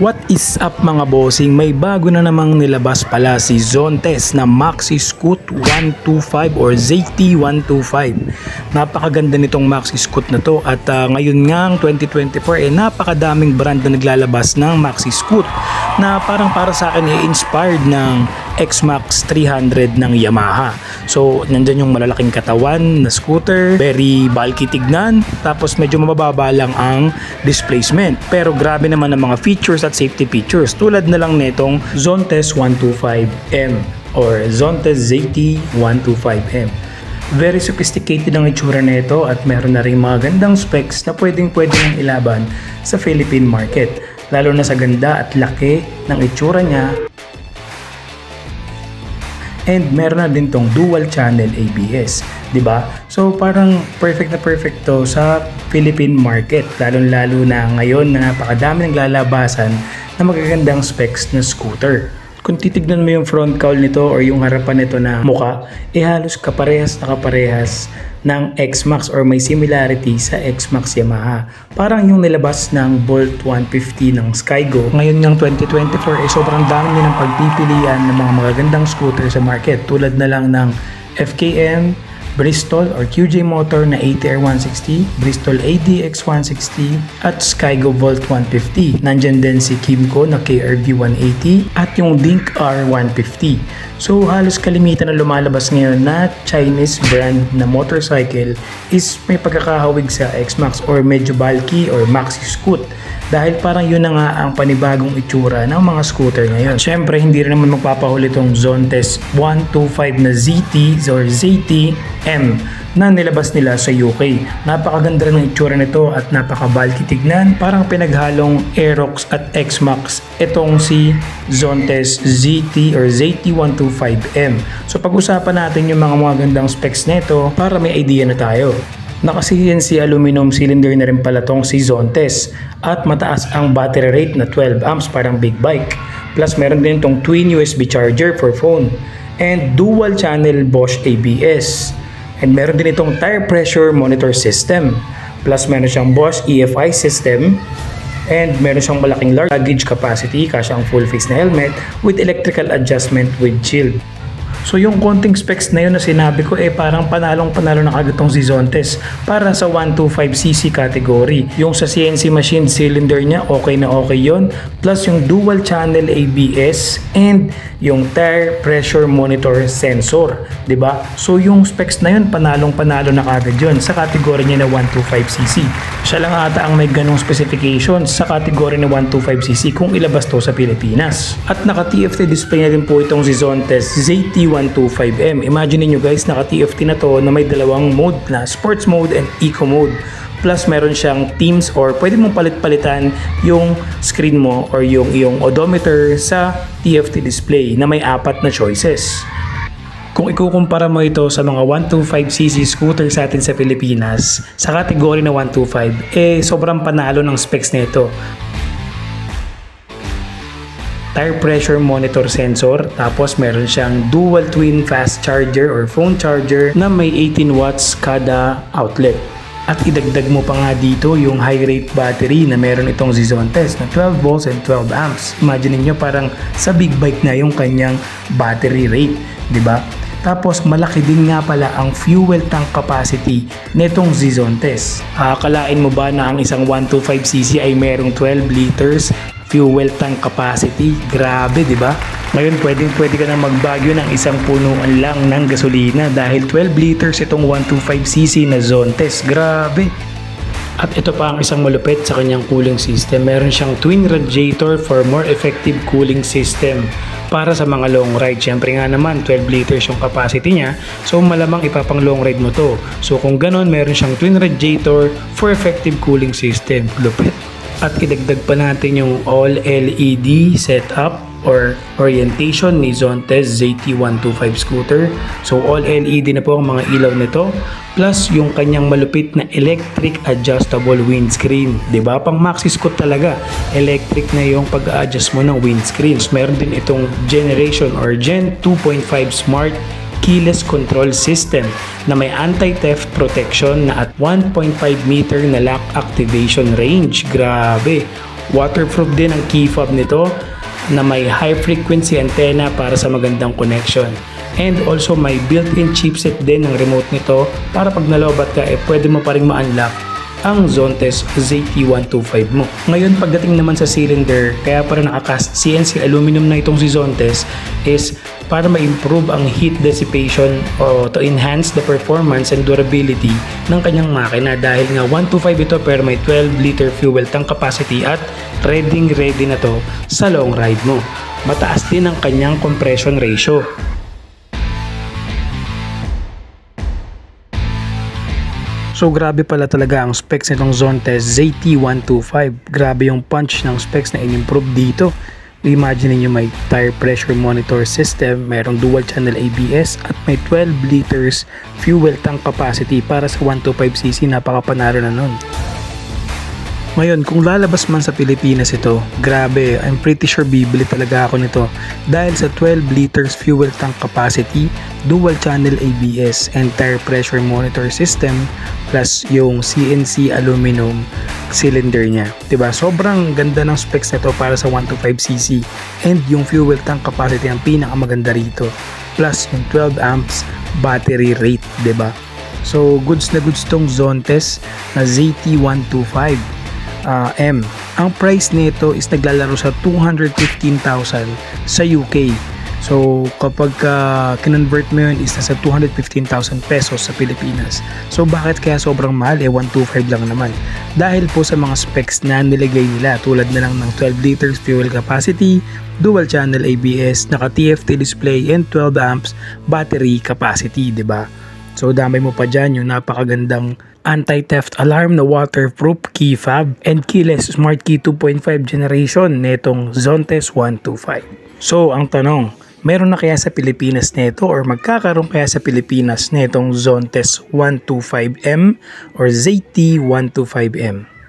What is up mga bossing? May bago na namang nilabas pala si Zontes na Maxi Scoot 125 or ZT125. Napakaganda nitong Maxi Scoot na to at ngayon ngang 2024 napakadaming brand na naglalabas ng Maxi Scoot na parang para sa akin inspired ng X-Max 300 ng Yamaha. So nandyan yung malalaking katawan na scooter, very bulky tignan, tapos medyo mababa lang ang displacement. Pero grabe naman ang mga features at safety features tulad na lang netong Zontes 125M or Zontes ZT125M. Very sophisticated ang itsura nito at meron na rin mga gandang specs na pwedeng nang ilaban sa Philippine market, lalo na sa ganda at laki ng itsura niya. And meron na din tong dual channel ABS, 'di ba? So parang perfect to sa Philippine market, lalo na ngayon na napakadami naglalabasan na magagandang specs na scooter. Kung titignan mo yung front cowl nito or yung harapan nito na muka, halos kaparehas ng X-Max or may similarity sa X-Max Yamaha. Parang yung nilabas ng Bolt 150 ng Skygo. Ngayon ng 2024 sobrang dami nilang pagpipilian ng mga magagandang scooter sa market tulad na lang ng FKM, Bristol or QJ Motor na ATR 160, Bristol ADX 160 at Skygo Volt 150. Nandyan din si Kymco na KRV 180 at yung Dink R 150. So halos kalimitan na lumalabas ngayon na Chinese brand na motorcycle is may pagkakahawig sa X-Max or medyo bulky or Maxi Scoot. Dahil parang yun na nga ang panibagong itsura ng mga scooter ngayon. Siyempre, hindi rin naman magpapahuli itong Zontes 125 na ZT or ZT-M na nilabas nila sa UK. Napakaganda rin ng itsura nito at napaka-bulky tignan. Parang pinaghalong Aerox at X-Max itong si Zontes ZT or ZT125M. So pag-usapan natin yung mga magandang specs nito para may idea na tayo. Naka-CNC aluminum cylinder na rin pala tong si Zontes at mataas ang battery rate na 12 amps parang big bike. Plus meron din tong twin USB charger for phone and dual channel Bosch ABS. And meron din itong tire pressure monitor system. Plus meron siyang Bosch EFI system and meron siyang malaking luggage capacity, kasya ang full face na helmet with electrical adjustment with shield. So yung konting specs na yun na sinabi ko parang panalo na agad tong si Zontes para sa 125cc category. Yung sa CNC machine cylinder niya okay yun. Plus yung dual channel ABS and yung tire pressure monitor sensor, 'di ba? So yung specs na yun panalo na agad yun sa category niya na 125cc. Siya lang ata ang may ganong specifications sa category na 125cc kung ilabas to sa Pilipinas. At naka TFT display na din po itong si Zontes ZT125M. Imagine niyo guys, naka TFT na to na may dalawang mode na sports mode and eco mode. Plus meron siyang themes or pwede mong palit-palitan yung screen mo or yung odometer sa TFT display na may 4 na choices. Kung ikukumpara mo ito sa mga 125cc scooter sa atin sa Pilipinas, sa kategory na 125, sobrang panalo ng specs nito. Tire pressure monitor sensor, tapos meron siyang dual twin fast charger or phone charger na may 18 watts kada outlet. At idagdag mo pa nga dito yung high rate battery na meron itong si Zontes na 12 volts and 12 amps. Imagine niyo parang sa big bike na yung kanyang battery rate, 'di ba? Tapos malaki din nga pala ang fuel tank capacity nitong si Zontes. Akalain mo ba na ang isang 125cc ay merong 12 liters fuel tank capacity? Grabe, 'di ba? Ngayon pwede ka na magbagyo ng isang punuan lang ng gasolina dahil 12 liters itong 125cc na Zontes. Grabe! At ito pa ang isang malupit sa kanyang cooling system. Meron siyang twin radiator for more effective cooling system para sa mga long ride. Siyempre nga naman 12 liters yung capacity niya, so malamang ipapang long ride mo to. So kung ganon, meron siyang twin radiator for effective cooling system. Lupit! At idagdag pa natin yung all LED setup or orientation ni Zontes ZT125 scooter. So all LED na po ang mga ilaw nito, plus yung kanyang malupit na electric adjustable windscreen. 'Di ba? Pang Maxi Scoot talaga, electric na yung pag-a-adjust mo ng windscreen. Meron din itong generation or Gen 2.5 smart keyless control system na may anti-theft protection na at 1.5 meter na lock activation range. Grabe! Waterproof din ang key fob nito na may high frequency antenna para sa magandang connection. And also may built-in chipset din ng remote nito para pag nalobat ka pwede mo pa rin ma-unlock ang Zontes ZT125 mo. Ngayon pagdating naman sa cylinder, kaya para naka-cast CNC aluminum na itong si Zontes is para ma-improve ang heat dissipation o to enhance the performance and durability ng kanyang makina dahil nga 125 ito pero may 12 liter fuel tank capacity at ready na to sa long ride mo. Mataas din ang kanyang compression ratio. So grabe pala talaga ang specs nitong Zontes ZT125. Grabe yung punch ng specs na in-improve dito. Imagine niyo may tire pressure monitor system, mayroong dual channel ABS at may 12 liters fuel tank capacity para sa 125cc. Napakapanalo na nun. Ngayon, kung lalabas man sa Pilipinas ito, grabe, I'm pretty sure bibili talaga ako nito dahil sa 12 liters fuel tank capacity, dual channel ABS and tire pressure monitor system plus yung CNC aluminum cylinder niya. Diba? Sobrang ganda ng specs nito para sa 125cc and yung fuel tank capacity ang pinakamaganda rito plus yung 12 amps battery rate. Diba? So, goods na goods tong Zontes na ZT125. Ang price nito is naglalaro sa 215,000 sa UK. So kapag kinonvert mo yun is nasa 215,000 pesos sa Pilipinas. So bakit kaya sobrang mahal? 125 lang naman. Dahil po sa mga specs na nilagay nila tulad na lang ng 12 liters fuel capacity, dual channel ABS, naka TFT display and 12 amps battery capacity, 'di ba? So damay mo pa dyan yung napakagandang anti-theft alarm na waterproof key fob and keyless smart key 2.5 generation netong Zontes 125. So ang tanong, meron na kaya sa Pilipinas neto or magkakaroon kaya sa Pilipinas netong Zontes 125M or ZT125M?